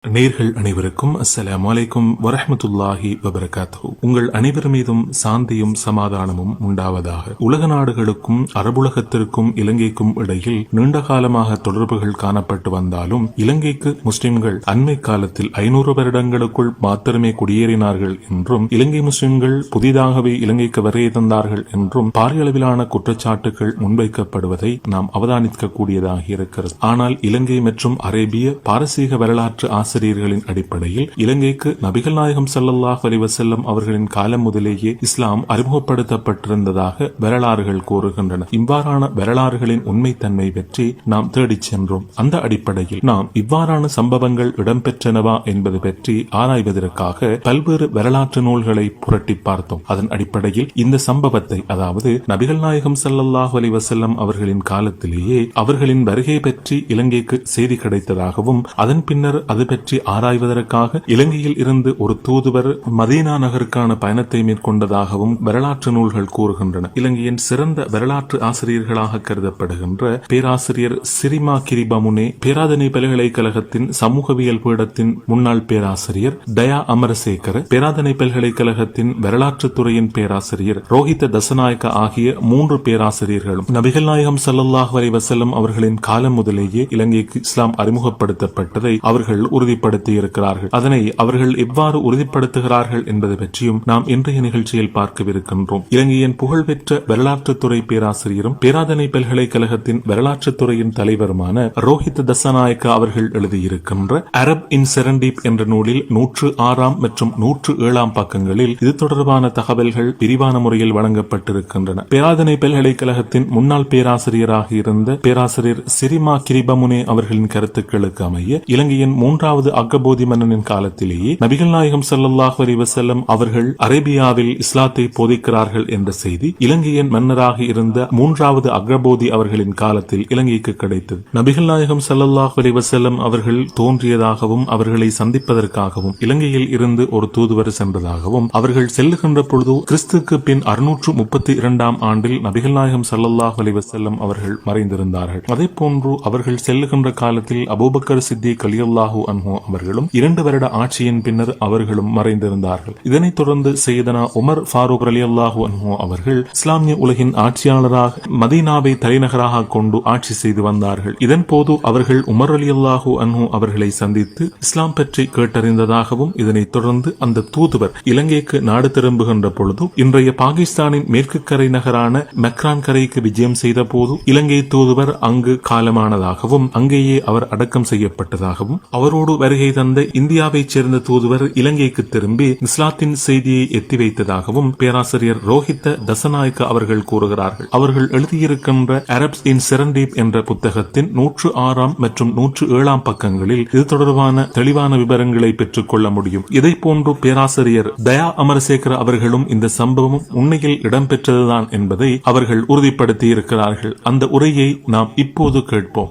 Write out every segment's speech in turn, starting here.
நேர்கள் அனைவருக்கும் அஸ்ஸலாமு அலைக்கும் வரஹ்மத்துல்லாஹி வபரகாத்துஹு. உங்கள் அனைவர் மீதும் சாந்தியும் சமாதானமும் உண்டாவதாக. உலக நாடுகளுக்கும் அரபுலகத்திற்கும் இலங்கைக்கும் இடையில் நீண்ட காலமாக தொடர்புகள் காணப்பட்டு வந்தாலும் இலங்கைக்கு முஸ்லிம்கள் அண்மை காலத்தில் 500 வருடங்களுக்குள் மாத்திரமே குடியேறினார்கள் என்றும் இலங்கை முஸ்லிம்கள் புதிதாகவே இலங்கைக்கு வருகை தந்தார்கள் என்றும் பாரிய அளவிலான குற்றச்சாட்டுகள் முன்வைக்கப்படுவதை நாம் அவதானிக்க கூடியதாக இருக்கிறது. ஆனால் இலங்கை மற்றும் அரேபிய பாரசீக வரலாற்று ஆசிரியர்களின் அடிப்படையில் இலங்கைக்கு நபிகள் நாயகம் ஸல்லல்லாஹு அலைஹி வஸல்லம் அவர்களின் காலம் முதலேயே இஸ்லாம் அறிமுகப்படுத்தப்பட்டிருந்ததாக வரலாறுகள் கூறுகின்றன. இவ்வாறான வரலாறுகளின் உண்மைத்தன்மை பற்றி நாம் தேடிச் சென்றோம். அந்த அடிப்படையில் நாம் இவ்வாறான சம்பவங்கள் இடம்பெற்றனவா என்பது பற்றி ஆராய்வதற்காக பல்வேறு வரலாற்று நூல்களை புரட்டி பார்த்தோம். அதன் அடிப்படையில் இந்த சம்பவத்தை, அதாவது நபிகள் நாயகம் ஸல்லல்லாஹு அலைஹி வஸல்லம் அவர்களின் காலத்திலேயே அவர்களின் வருகை பற்றி இலங்கைக்கு செய்தி கிடைத்ததாகவும் அதன் பின்னர் அது பற்றி ஆராய்வதற்காக இலங்கையில் இருந்து ஒரு தூதுவர் மதீனா நகருக்கான பயணத்தை மேற்கொண்டதாகவும் வரலாற்று நூல்கள் கூறுகின்றன. இலங்கையின் சிறந்த வரலாற்று ஆசிரியர்களாக கருதப்படுகின்ற பேராசிரியர் சிரிமா கிரிபமுனே, பேராதனை பல்கலைக்கழகத்தின் சமூகவியல் பீடத்தின் முன்னாள் பேராசிரியர் தயா அமரசேகர, பேராதனை பல்கலைக்கழகத்தின் வரலாற்று துறையின் பேராசிரியர் ரோஹித தசநாயக்க ஆகிய 3 பேராசிரியர்களும் நபிகள் நாயகம் ஸல்லல்லாஹு அலைஹி வஸல்லம் அவர்களின் காலம் முதலேயே இலங்கைக்கு இஸ்லாம் அறிமுகப்படுத்தப்பட்டதை அவர்கள் உறுதிப்படுத்தி இருக்கிறார்கள். அதனை அவர்கள் எவ்வாறு உறுதிப்படுத்துகிறார்கள் என்பது பற்றியும் நாம் இன்றைய நிகழ்ச்சியில் பார்க்கவிருக்கின்றோம். இலங்கையின் புகழ்பெற்ற வரலாற்றுத்துறை பேராசிரியரும் பேராதனை பல்கலைக்கழகத்தின் வரலாற்றுத்துறையின் தலைவருமான ரோஹித் தசநாயக்க அவர்கள் எழுதியிருக்கின்ற அரப் இன் செரண்டீப் என்ற நூலில் 106 மற்றும் 107 பக்கங்களில் இது தொடர்பான தகவல்கள் விரிவான முறையில் வழங்கப்பட்டிருக்கின்றன. பேராதனை பல்கலைக்கழகத்தின் முன்னாள் பேராசிரியராக இருந்த பேராசிரியர் சிரிமா கிரிபமுனே அவர்களின் கருத்துக்களுக்கு அமைய இலங்கையின் 3வது அக்கபோதி மன்னனின் காலத்திலேயே நபிகள் நாயகம் ஸல்லல்லாஹு அலைஹி வஸல்லம் அவர்கள் அரேபியாவில் இஸ்லாத்தை போதிக்கிறார்கள் என்ற செய்தி இலங்கையின் மன்னராக இருந்த 3வது அக்கபோதி அவர்களின் காலத்தில் இலங்கைக்கு கிடைத்தது. நபிகள் நாயகம் ஸல்லல்லாஹு அலைஹி வஸல்லம் அவர்கள் தோன்றியதாகவும் அவர்களை சந்திப்பதற்காகவும் இலங்கையில் இருந்து ஒரு தூதுவர் சென்றதாகவும் அவர்கள் செல்லுகின்ற பொழுது கிறிஸ்துக்கு பின் 632 ஆண்டில் நபிகள் நாயகம் ஸல்லல்லாஹு அலைஹி வஸல்லம் அவர்கள் மறைந்திருந்தார்கள். அதே போன்று அவர்கள் செல்லுகின்ற காலத்தில் அபூபக்கர் சித்திக் ரலியல்லாஹு அன்ஹு அவர்களும் 2 வருட ஆட்சியின் பின்னர் அவர்களும் மறைந்திருந்தார்கள். இதனைத் தொடர்ந்து சையதனா உமர் ஃபாரூக் ரலியல்லாஹு அன்ஹு அவர்கள் இஸ்லாமிய உலகின் ஆட்சியாளராக மதீனாவை தலைநகராக கொண்டு ஆட்சி செய்து வந்தார்கள். இதன் போது அவர்கள் உமர் ரலியல்லாஹு அன்ஹு அவர்களை சந்தித்து இஸ்லாம் பற்றி கேட்டறிந்ததாகவும் இதனைத் தொடர்ந்து அந்த தூதுவர் இலங்கைக்கு நாடு திரும்புகின்ற பொழுது இன்றைய பாகிஸ்தானின் மேற்கு கரை நகரான மெக்ரான் கரைக்கு விஜயம் செய்த போது இலங்கை தூதுவர் அங்கு காலமானதாகவும் அங்கேயே அவர் அடக்கம் செய்யப்பட்டதாகவும் அவரோடு வருகை தந்த இந்தியாவைச் சேர்ந்த தூதுவர் இலங்கைக்கு திரும்பி இஸ்லாத்தின் செய்தியை எத்தி வைத்ததாகவும் பேராசிரியர் ரோஹித தசநாயக்க அவர்கள் கூறுகிறார்கள். அவர்கள் எழுதியிருக்கின்ற அரப்ஸ் இன் செரண்டீப் என்ற புத்தகத்தின் 106 மற்றும் 107 பக்கங்களில் இது தொடர்பான தெளிவான விவரங்களை பெற்றுக் கொள்ள முடியும். இதை போன்று பேராசிரியர் தயா அமரசேகர அவர்களும் இந்த சம்பவம் உண்மையில் இடம்பெற்றதுதான் என்பதை அவர்கள் உறுதிப்படுத்தி இருக்கிறார்கள். அந்த உரையை நாம் இப்போது கேட்போம்.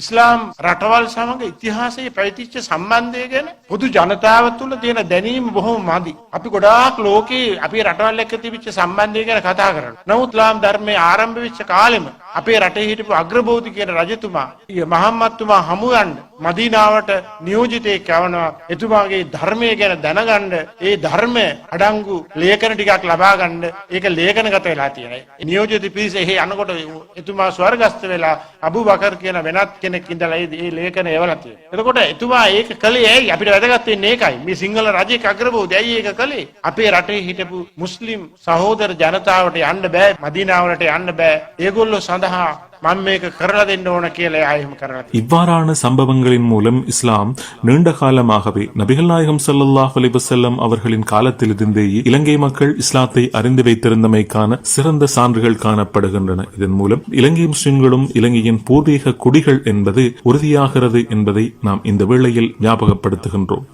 ඉස්ලාම් රටවල් සමග ඉතිහාසයේ පැවතිච්ච සම්බන්ධය ගැන පොදු ජනතාව තුළ තියෙන දැනීම බොහොම මදි. අපි ගොඩාක් ලෝකේ අපේ රටවල් එක්ක තිබිච්ච සම්බන්ධය ගැන කතා කරනවා. නමුත් ඉස්ලාම් ධර්මයේ ආරම්භ වෙච්ච කාලෙම අපේ රටේ හිටපු අග්‍රබෝධි කියන රජතුමා මහම්මත්තුමා හමු යන්න මදීනාවට නියෝජිතයෙක් යවනවා. එතුමාගේ ධර්මය ගැන දැනගන්න, ඒ ධර්මය අඩංගු ලේඛන ටිකක් ලබා ගන්න. ඒක ලේඛනගත වෙලා තියෙනවා. නියෝජිත පිරිස එහි යනකොට එතුමා ස්වර්ගස්ත වෙලා අබූ බකර් කියන වෙනත් කෙනෙක් ඉඳලා ඒ ලේඛන එවලා තියෙනවා. එතකොට එතුමා ඒක කළේ ඇයි? අපිට වැදගත් වෙන්නේ ඒකයි. මේ සිංහල රජයේ අග්‍රබෝධි ඇයි ඒක කළේ? අපේ රටේ හිටපු මුස්ලිම් සහෝදර ජනතාවට යන්න බෑ, මදීනාවට යන්න බෑ. ඒගොල්ලෝ සඳහා இவ்வாறான சம்பவங்களின் மூலம் இஸ்லாம் நீண்ட காலமாகவே நபிகள் நாயகம் ஸல்லல்லாஹு அலைஹி வஸல்லம் அவர்களின் காலத்திலிருந்தேயே இலங்கை மக்கள் இஸ்லாத்தை அறிந்து வைத்திருந்தமைக்கான சிறந்த சான்றுகள் காணப்படுகின்றன. இதன் மூலம் இலங்கை முஸ்லிம்களும் இலங்கையின் பூர்வீக குடிகள் என்பது உறுதியாகிறது என்பதை நாம் இந்த வேளையில் ஞாபகப்படுத்துகின்றோம்.